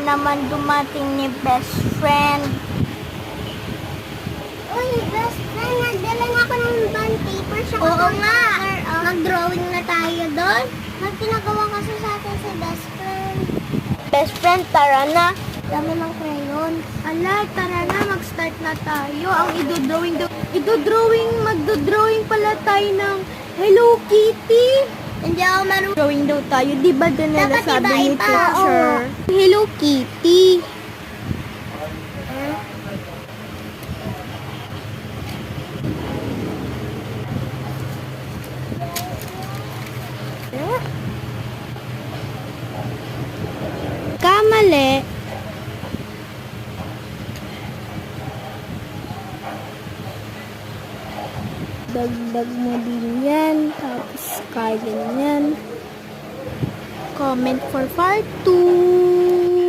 naman dumating ni best friend. Uy, best friend, nagdala na ako ng bond paper siya. Oo nga. Mag-drawing na tayo doon. May pinagawa kasi sa atin si best friend. Best friend, tara na. Dami ng crayon. Ala, tara na, mag-start na tayo. Ang magdo-drawing pala tayo ng Hello Kitty. Hindi ako marunong. Drawing daw tayo, di ba doon nila Dapat sabi ni iba-iba, teacher? oo. Hello Kitty. Kamali. Dagdag mo din yan. Tapos kaya yan. Comment for part 2.